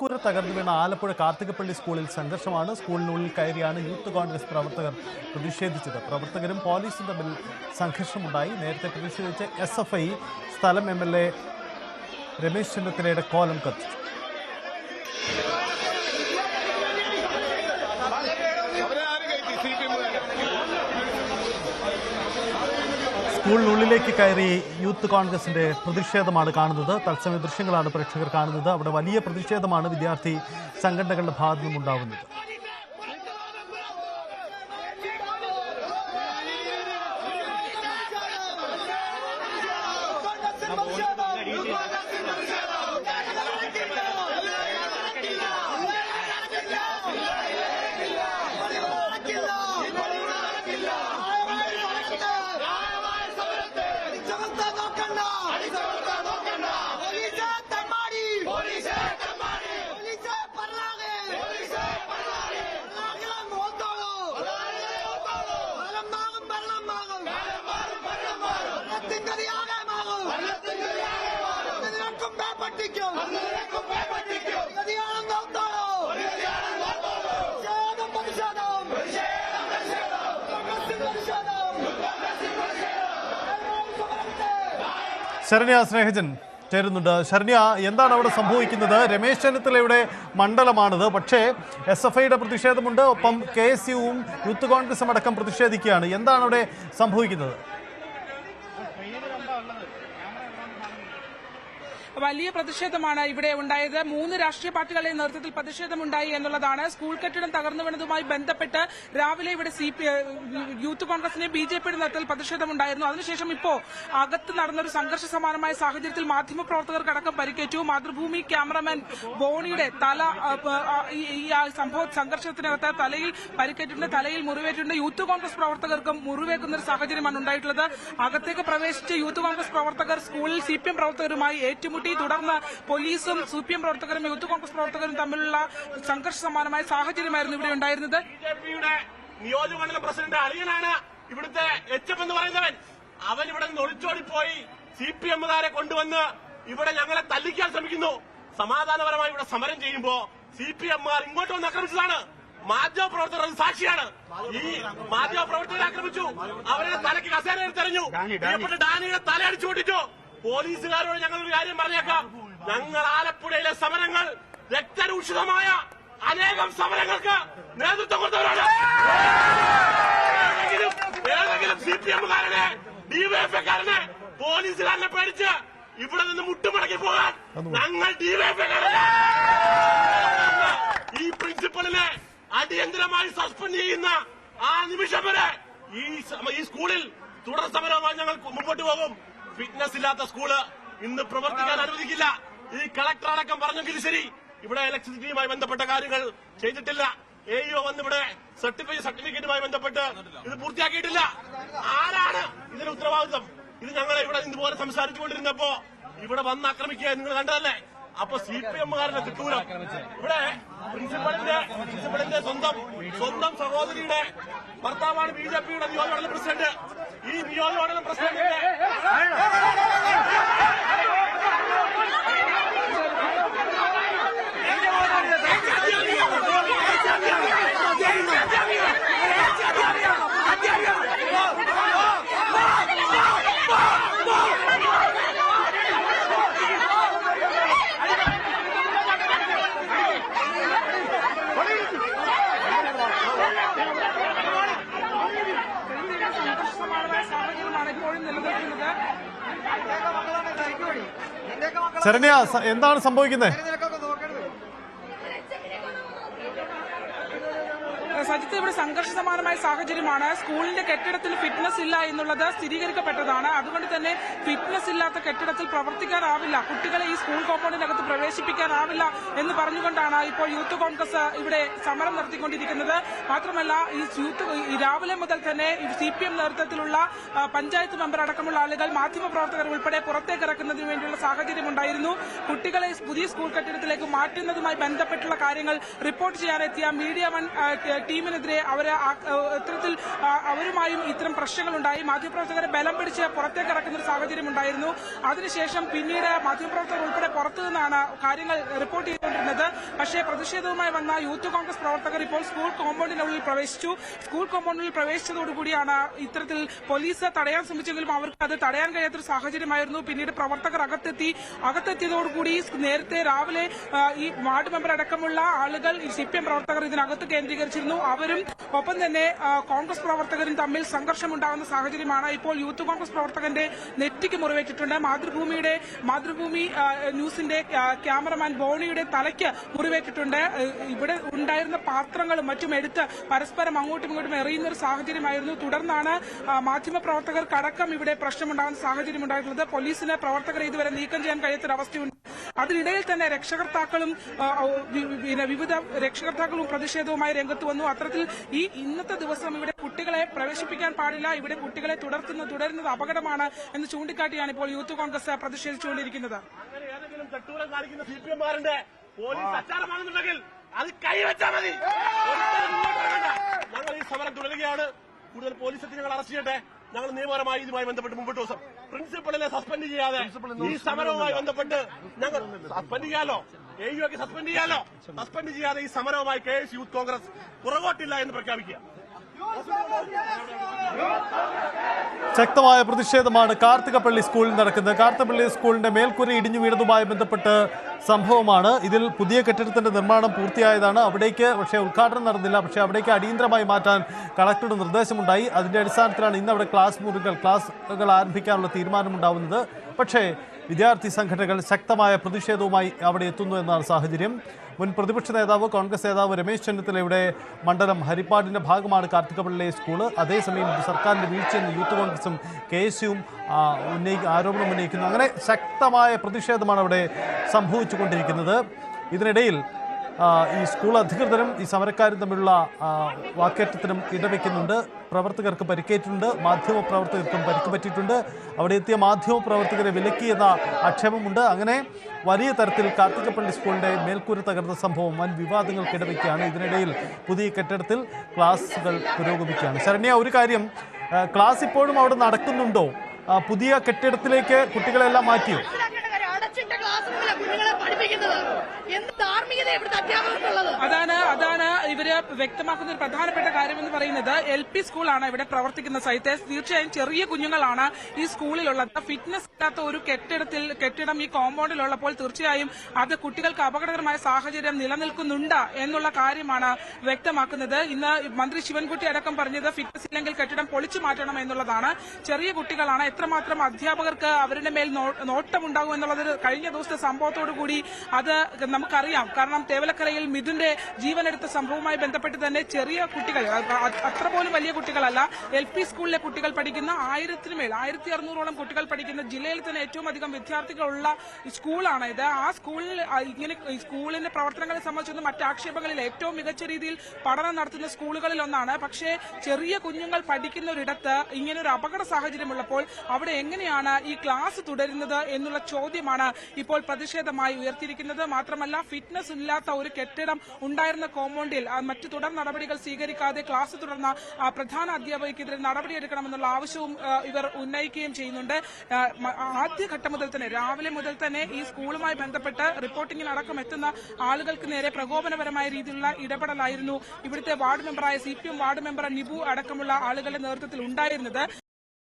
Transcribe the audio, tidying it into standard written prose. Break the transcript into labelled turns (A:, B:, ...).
A: മേൽക്കൂര തകർന്നു വീണ ആലപ്പുഴ കാർത്തികപ്പള്ളി സ്കൂളിൽ സംഘർഷമാണ്. സ്കൂളിനുള്ളിൽ കയറിയാണ് യൂത്ത് കോൺഗ്രസ് പ്രവർത്തകർ പ്രതിഷേധിച്ചത്. പ്രവർത്തകരും പോലീസും തമ്മിൽ സംഘർഷമുണ്ടായി. നേരത്തെ പ്രതിഷേധിച്ച് SFI സ്ഥലം MLA രമേശ് ചെന്നിത്തലയുടെ കോലം കത്തിച്ചു. സ്കൂളിനുള്ളിലേക്ക് കയറി യൂത്ത് കോൺഗ്രസിന്റെ പ്രതിഷേധമാണ് കാണുന്നത്. തത്സമയ ദൃശ്യങ്ങളാണ് പ്രേക്ഷകർ കാണുന്നത്. അവിടെ വലിയ പ്രതിഷേധമാണ് വിദ്യാർത്ഥി സംഘടനകളുടെ ഭാഗത്തു നിന്നുണ്ടാവുന്നത്. ശരണ്യ സ്നേഹജൻ ചേരുന്നുണ്ട്. ശരണ്യ, എന്താണ് അവിടെ സംഭവിക്കുന്നത്? രമേശ് ചെന്നിത്തലയുടെ മണ്ഡലമാണിത്. പക്ഷേ SFIയുടെ പ്രതിഷേധമുണ്ട്, ഒപ്പം KSUവും യൂത്ത് കോൺഗ്രസും അടക്കം പ്രതിഷേധിക്കുകയാണ്. എന്താണ് അവിടെ സംഭവിക്കുന്നത്?
B: വലിയ പ്രതിഷേധമാണ് ഇവിടെ ഉണ്ടായത്. 3 രാഷ്ട്രീയ പാർട്ടികളുടെ നേതൃത്വത്തിൽ പ്രതിഷേധമുണ്ടായി എന്നുള്ളതാണ്. സ്കൂൾ കെട്ടിടം തകർന്നു വീണതുമായി ബന്ധപ്പെട്ട് രാവിലെ ഇവിടെ യൂത്ത് കോൺഗ്രസിന്റെ BJPയുടെ നേതൃത്വത്തിൽ പ്രതിഷേധമുണ്ടായിരുന്നു. അതിനുശേഷം ഇപ്പോൾ അകത്ത് നടന്നൊരു സംഘർഷ സമാനമായ സാഹചര്യത്തിൽ മാധ്യമപ്രവർത്തകർക്കടക്കം പരിക്കേറ്റു. മാതൃഭൂമി ക്യാമറമാൻ ബോണിയുടെ തല ഈ സംഘർഷത്തിനകത്ത് തലയിൽ പരിക്കേറ്റിട്ടുണ്ട്, തലയിൽ മുറിവേറ്റിട്ടുണ്ട്. യൂത്ത് കോൺഗ്രസ് പ്രവർത്തകർക്കും മുറിവേക്കുന്ന ഒരു സാഹചര്യമാണ് ഉണ്ടായിട്ടുള്ളത്. അകത്തേക്ക് പ്രവേശിച്ച് യൂത്ത് കോൺഗ്രസ് പ്രവർത്തകർ സ്കൂളിൽ CPM പ്രവർത്തകരുമായി ഏറ്റുമുട്ടി. തുടർന്ന് പോലീസും CPM പ്രവർത്തകരും യൂത്ത് കോൺഗ്രസ് പ്രവർത്തകരും തമ്മിലുള്ള സംഘർഷ സമാനമായ സാഹചര്യമായിരുന്നു ഇവിടെ ഉണ്ടായിരുന്നത്.
C: BJPയുടെ നിയോജകമണ്ഡല പ്രസിഡന്റ് അളിയനാണ് ഇവിടുത്തെ HF എന്ന് പറയുന്നവൻ. അവൻ ഇവിടെ നിന്ന് ഒളിച്ചോടിപ്പോയി CPMകാരെ കൊണ്ടുവന്ന് ഇവിടെ ഞങ്ങളെ തല്ലിക്കാൻ ശ്രമിക്കുന്നു. സമാധാനപരമായി ഇവിടെ സമരം ചെയ്യുമ്പോ CPMകാർ ഇങ്ങോട്ട് വന്ന് ആക്രമിച്ചതാണ്. മാധ്യമപ്രവർത്തകർ സാക്ഷിയാണ്. ഈ മാധ്യമപ്രവർത്തകരെ ആക്രമിച്ചു, അവരുടെ തലയ്ക്ക് കസേര തെരഞ്ഞു, ഡാനിയുടെ തല അടിച്ചു പൊട്ടിച്ചു. പോലീസുകാരോട് ഞങ്ങളൊരു കാര്യം പറഞ്ഞേക്കാം, ഞങ്ങൾ ആലപ്പുഴയിലെ സമരങ്ങൾ രക്തരൂഷിതമായ അനേകം സമരങ്ങൾക്ക് നേതൃത്വം കൊടുത്തവരാണ്. ഏതെങ്കിലും CPMകാരനെ DYFIക്കാരനെ പോലീസുകാരനെ പേടിച്ച് ഇവിടെ നിന്ന് മുട്ടുമടക്കി പോകാൻ ഞങ്ങൾ DYFIക്കാരനെ ഈ പ്രിൻസിപ്പലിനെ അടിയന്തരമായി സസ്പെൻഡ് ചെയ്യുന്ന ആ നിമിഷം വരെ ഈ സ്കൂളിൽ തുടർ സമരവുമായി ഞങ്ങൾ മുമ്പോട്ട് പോകും. ഫിറ്റ്നസ് ഇല്ലാത്ത സ്കൂള് ഇന്ന് പ്രവർത്തിക്കാൻ അനുവദിക്കില്ല. ഈ കളക്ടർ അടക്കം പറഞ്ഞെങ്കിലും ശരി, ഇവിടെ ഇലക്ട്രിസിറ്റിയുമായി ബന്ധപ്പെട്ട കാര്യങ്ങൾ ചെയ്തിട്ടില്ല. AEO വന്നിവിടെ സർട്ടിഫിക്കറ്റുമായി ബന്ധപ്പെട്ട് ഇത് പൂർത്തിയാക്കിയിട്ടില്ല. ആരാണ് ഇതിന് ഉത്തരവാദിത്വം? ഇത് ഞങ്ങളെ ഇവിടെ ഇതുപോലെ സംസാരിച്ചുകൊണ്ടിരുന്നപ്പോ ഇവിടെ വന്ന് ആക്രമിക്കുക നിങ്ങൾ കണ്ടതല്ലേ? അപ്പൊ CPMകാരുടെ തിട്ടൂരം ഇവിടെ പ്രിൻസിപ്പളിന്റെ സ്വന്തം സഹോദരിയുടെ ഭർത്താവാണ് BJPയുടെ നിയോജകമണ്ഡലം പ്രസിഡന്റ്. ഈ നിയോജകമണ്ഡലം പ്രസിഡന്റിന്റെ
A: ശരണ്യ, എന്താണ് സംഭവിക്കുന്നത്?
B: സജിത്ത്, ഇവിടെ സംഘർഷ സമാനമായ സാഹചര്യമാണ്. സ്കൂളിന്റെ കെട്ടിടത്തിൽ ഫിറ്റ്നസ് ഇല്ല എന്നുള്ളത് സ്ഥിരീകരിക്കപ്പെട്ടതാണ്. അതുകൊണ്ട് തന്നെ ഫിറ്റ്നസ് ഇല്ലാത്ത കെട്ടിടത്തിൽ പ്രവർത്തിക്കാനാവില്ല, കുട്ടികളെ ഈ സ്കൂൾ കോമ്പൗണ്ടിനകത്ത് പ്രവേശിപ്പിക്കാനാവില്ല എന്ന് പറഞ്ഞുകൊണ്ടാണ് ഇപ്പോൾ യൂത്ത് കോൺഗ്രസ് ഇവിടെ സമരം നടത്തിക്കൊണ്ടിരിക്കുന്നത്. മാത്രമല്ല ഈ രാവിലെ മുതൽ തന്നെ CPM നേതൃത്വത്തിലുള്ള പഞ്ചായത്ത് മെമ്പർ അടക്കമുള്ള ആളുകൾ മാധ്യമപ്രവർത്തകർ ഉൾപ്പെടെ പുറത്തേക്കിറക്കുന്നതിന് വേണ്ടിയുള്ള സാഹചര്യം ഉണ്ടായിരുന്നു. കുട്ടികളെ പുതിയ സ്കൂൾ കെട്ടിടത്തിലേക്ക് മാറ്റുന്നതുമായി ബന്ധപ്പെട്ടുള്ള കാര്യങ്ങൾ റിപ്പോർട്ട് ചെയ്യാനെത്തിയ മീഡിയ വൺ ടീമിനെതിരെ ഇത്തരത്തിൽ അവരുമായും ഇത്തരം പ്രശ്നങ്ങളുണ്ടായി. മാധ്യമപ്രവർത്തകരെ ബലം പിടിച്ച് പുറത്തേക്കിറക്കുന്ന ഒരു സാഹചര്യം ഉണ്ടായിരുന്നു. അതിനുശേഷം പിന്നീട് മാധ്യമപ്രവർത്തകർ ഉൾപ്പെടെ പുറത്തുനിന്നാണ് കാര്യങ്ങൾ റിപ്പോർട്ട് ചെയ്തത്. നടന്നുകൊണ്ടിരുന്നത്. പക്ഷേ പ്രതിഷേധവുമായി വന്ന യൂത്ത് കോൺഗ്രസ് പ്രവർത്തകർ ഇപ്പോൾ സ്കൂൾ കോമ്പൗണ്ടിനുള്ളിൽ പ്രവേശിച്ചു. സ്കൂൾ കോമ്പൗണ്ടിനുള്ളിൽ പ്രവേശിച്ചതോടുകൂടിയാണ് ഇത്തരത്തിൽ പോലീസ് തടയാൻ ശ്രമിച്ചെങ്കിലും അവർക്ക് അത് തടയാൻ കഴിയാത്തൊരു സാഹചര്യമായിരുന്നു. പിന്നീട് പ്രവർത്തകർ അകത്തെത്തിയതോടുകൂടി നേരത്തെ രാവിലെ ഈ വാർഡ് മെമ്പർ അടക്കമുള്ള ആളുകൾ CPM പ്രവർത്തകർ ഇതിനകത്ത് കേന്ദ്രീകരിച്ചിരുന്നു. അവരും ഒപ്പം തന്നെ കോൺഗ്രസ് പ്രവർത്തകരും തമ്മിൽ സംഘർഷമുണ്ടാകുന്ന സാഹചര്യമാണ്. ഇപ്പോൾ യൂത്ത് കോൺഗ്രസ് പ്രവർത്തകന്റെ നെറ്റിക്ക് മുറിവേറ്റിട്ടുണ്ട്. മാതൃഭൂമി ന്യൂസിന്റെ ക്യാമറമാൻ ബോണിയുടെ തലയ്ക്ക് മുറിവേറ്റിട്ടുണ്ട്. ഇവിടെ ഉണ്ടായിരുന്ന പാത്രങ്ങളും മറ്റും എടുത്ത് പരസ്പരം അങ്ങോട്ടും ഇങ്ങോട്ടും എറിയുന്ന ഒരു സാഹചര്യമായിരുന്നു. തുടർന്നാണ് മാധ്യമപ്രവർത്തകർക്കടക്കം ഇവിടെ പ്രശ്നമുണ്ടാകുന്ന സാഹചര്യം ഉണ്ടായിട്ടുള്ളത്. പോലീസിന് പ്രവർത്തകരെ ഇതുവരെ നീക്കം ചെയ്യാൻ കഴിയാത്തൊരവസ്ഥയുണ്ട്. അതിനിടയിൽ തന്നെ രക്ഷകർത്താക്കളും വിവിധ രക്ഷകർത്താക്കളും പ്രതിഷേധവുമായി രംഗത്ത് വന്നു. അത്തരത്തിൽ ഇന്നത്തെ ദിവസം ഇവിടെ കുട്ടികളെ പ്രവേശിപ്പിക്കാൻ പാടില്ല, ഇവിടെ കുട്ടികളെ തുടരുന്നത് അപകടമാണ് എന്ന് ചൂണ്ടിക്കാട്ടിയാണ് ഇപ്പോൾ യൂത്ത് കോൺഗ്രസ് പ്രതിഷേധിച്ചുകൊണ്ടിരിക്കുന്നത്.
C: ഏതെങ്കിലും ചട്ടൂരം കാണിക്കുന്ന CPM-മാരുടെ പോലീസ് അച്ചാരമാണെന്നുണ്ടെങ്കിൽ അത് കൈവച്ചാൽ മതി. ഞങ്ങൾ ഈ സമരം തുടരുകയാണ്. കൂടുതൽ പോലീസ് എത്തി ഞങ്ങൾ അറസ്റ്റ് ചെയ്യട്ടെ. ഞങ്ങൾ നിയമപരമായി ഇതുമായി ബന്ധപ്പെട്ട് മുമ്പോട്ട് ദിവസം പ്രിൻസിപ്പളിനെ സസ്പെൻഡ് ചെയ്യാതെ ഈ സമരവുമായി ബന്ധപ്പെട്ട് ഞങ്ങൾ സസ്പെൻഡ് ചെയ്യാലോ, AUക്ക് സസ്പെൻഡ് ചെയ്യാലോ, സസ്പെൻഡ് ചെയ്യാതെ ഈ സമരവുമായി KS യൂത്ത് കോൺഗ്രസ് പുറകോട്ടില്ല എന്ന് പ്രഖ്യാപിക്കുക.
A: ശക്തമായ പ്രതിഷേധമാണ് കാർത്തികപ്പള്ളി സ്കൂളിൽ നടക്കുന്നത്. കാർത്തികപ്പള്ളി സ്കൂളിന്റെ മേൽക്കൂര ഇടിഞ്ഞു വീണതുമായി ബന്ധപ്പെട്ട് സംഭവമാണ്. ഇതിൽ പുതിയ കെട്ടിടത്തിന്റെ നിർമ്മാണം പൂർത്തിയായതാണ്. അവിടേക്ക് പക്ഷേ ഉദ്ഘാടനം നടന്നില്ല. പക്ഷേ അവിടേക്ക് അടിയന്തരമായി മാറ്റാൻ കളക്ടറുടെ നിർദ്ദേശമുണ്ടായി. അതിന്റെ അടിസ്ഥാനത്തിലാണ് ഇന്ന് അവിടെ ക്ലാസുകൾ ആരംഭിക്കാനുള്ള തീരുമാനമുണ്ടാവുന്നത്. പക്ഷേ വിദ്യാർത്ഥി സംഘടനകൾ ശക്തമായ പ്രതിഷേധവുമായി അവിടെ എത്തുന്നു എന്നാണ് സാഹചര്യം. മുൻ പ്രതിപക്ഷ നേതാവ് കോൺഗ്രസ് നേതാവ് രമേശ് ചെന്നിത്തലയുടെ മണ്ഡലം ഹരിപ്പാടിന്റെ ഭാഗമാണ് കാർത്തികപ്പള്ളി സ്കൂള്. അതേസമയം സർക്കാരിന്റെ വീഴ്ചയെന്ന് യൂത്ത് കോൺഗ്രസും KSUവും ആരോപണം ഉന്നയിക്കുന്നു. അങ്ങനെ ശക്തമായ പ്രതിഷേധമാണ് അവിടെ സംഭവിച്ചുകൊണ്ടിരിക്കുന്നത്. ഇതിനിടയിൽ ഈ സ്കൂൾ അധികൃതരും ഈ സമരക്കാരും തമ്മിലുള്ള വാക്കേറ്റത്തിനും ഇടവെക്കുന്നുണ്ട്. പ്രവർത്തകർക്ക് പരിക്കേറ്റിട്ടുണ്ട്, മാധ്യമപ്രവർത്തകർക്കും പരിക്ക് പറ്റിയിട്ടുണ്ട്. അവിടെ എത്തിയ മാധ്യമപ്രവർത്തകരെ വിലക്കി എന്ന ആക്ഷേപമുണ്ട്. അങ്ങനെ വലിയ തരത്തിൽ കാർത്തികപ്പള്ളി സ്കൂളിന്റെ മേൽക്കൂര തകർന്ന സംഭവം വൻ വിവാദങ്ങൾക്ക് ഇടവെക്കുകയാണ്. ഇതിനിടയിൽ പുതിയ കെട്ടിടത്തിൽ ക്ലാസുകൾ പുരോഗമിക്കുകയാണ്. ശരണ്യ, ഒരു കാര്യം, ക്ലാസ് ഇപ്പോഴും അവിടെ നടക്കുന്നുണ്ടോ? പുതിയ കെട്ടിടത്തിലേക്ക് കുട്ടികളെല്ലാം മാറ്റിയോ?
B: അതാണ് ഇവര് വ്യക്തമാക്കുന്ന ഒരു പ്രധാനപ്പെട്ട കാര്യം എന്ന് പറയുന്നത്. LP സ്കൂളാണ് ഇവിടെ പ്രവർത്തിക്കുന്ന സ്ഥലത്തെ. തീർച്ചയായും ചെറിയ കുഞ്ഞുങ്ങളാണ് ഈ സ്കൂളിലുള്ളത്. ഫിറ്റ്നസ് ഇല്ലാത്ത ഒരു കെട്ടിടം ഈ കോമ്പൗണ്ടിലുള്ളപ്പോൾ തീർച്ചയായും അത് കുട്ടികൾക്ക് അപകടകരമായ സാഹചര്യം നിലനിൽക്കുന്നുണ്ട് എന്നുള്ള കാര്യമാണ് വ്യക്തമാക്കുന്നത്. ഇന്ന് മന്ത്രി ശിവൻകുട്ടി അടക്കം പറഞ്ഞത് ഫിറ്റ്നസ് ഇല്ലെങ്കിൽ കെട്ടിടം പൊളിച്ചു മാറ്റണം എന്നുള്ളതാണ്. ചെറിയ കുട്ടികളാണ്. എത്രമാത്രം അധ്യാപകർക്ക് അവരുടെ മേൽ നോട്ടമുണ്ടാകും എന്നുള്ളത് കഴിഞ്ഞ ദിവസത്തെ സംഭവത്തോടുകൂടി അത് നമുക്കറിയാം. കാരണം തേവലക്കരയിൽ മിഥുന്റെ ജീവനെടുത്ത സംഭവവുമായി ബന്ധപ്പെട്ട് തന്നെ ചെറിയ കുട്ടികൾ, അത്ര പോലും വലിയ കുട്ടികളല്ല, LP സ്കൂളിലെ കുട്ടികൾ പഠിക്കുന്ന 1600ഓളം കുട്ടികൾ പഠിക്കുന്ന ജില്ലയിൽ തന്നെ ഏറ്റവും അധികം വിദ്യാർത്ഥികളുള്ള സ്കൂളാണ് ഇത്. ആ സ്കൂളിൽ ഇങ്ങനെ സ്കൂളിന്റെ പ്രവർത്തനങ്ങളെ സംബന്ധിച്ചൊന്നും മറ്റ് ആക്ഷേപങ്ങളിൽ ഏറ്റവും മികച്ച രീതിയിൽ പഠനം നടത്തുന്ന സ്കൂളുകളിൽ ഒന്നാണ്. പക്ഷേ ചെറിയ കുഞ്ഞുങ്ങൾ പഠിക്കുന്ന ഒരിടത്ത് ഇങ്ങനെ ഒരു അപകട സാഹചര്യമുള്ളപ്പോൾ അവിടെ എങ്ങനെയാണ് ഈ ക്ലാസ് തുടരുന്നത് എന്നുള്ള ചോദ്യമാണ് ഇപ്പോൾ പ്രതിഷേധമായി ഉയർത്തിയിരിക്കുന്നത്. മാത്രമല്ല, ഫിറ്റ്നസ് ഇല്ലാത്ത ഒരു കെട്ടിടം ഉണ്ടായിരുന്ന കോമ്പൗണ്ടിൽ മറ്റു തുടർ നടപടികൾ സ്വീകരിക്കാതെ ക്ലാസ് തുടർന്ന പ്രധാന അധ്യാപകർക്കെതിരെ നടപടിയെടുക്കണമെന്നുള്ള ആവശ്യവും ഇവർ ഉന്നയിക്കുകയും ചെയ്യുന്നുണ്ട്. ആദ്യഘട്ടം മുതൽ തന്നെ, രാവിലെ മുതൽ തന്നെ ഈ സ്കൂളുമായി ബന്ധപ്പെട്ട് റിപ്പോർട്ടിങ്ങിനടക്കം എത്തുന്ന ആളുകൾക്ക് നേരെ പ്രകോപനപരമായ രീതിയിലുള്ള ഇടപെടലായിരുന്നു ഇവിടുത്തെ വാർഡ് മെമ്പറായ CPM വാർഡ് മെമ്പർ നിബു അടക്കമുള്ള ആളുകളുടെ നേതൃത്വത്തിൽ ഉണ്ടായിരുന്നത്.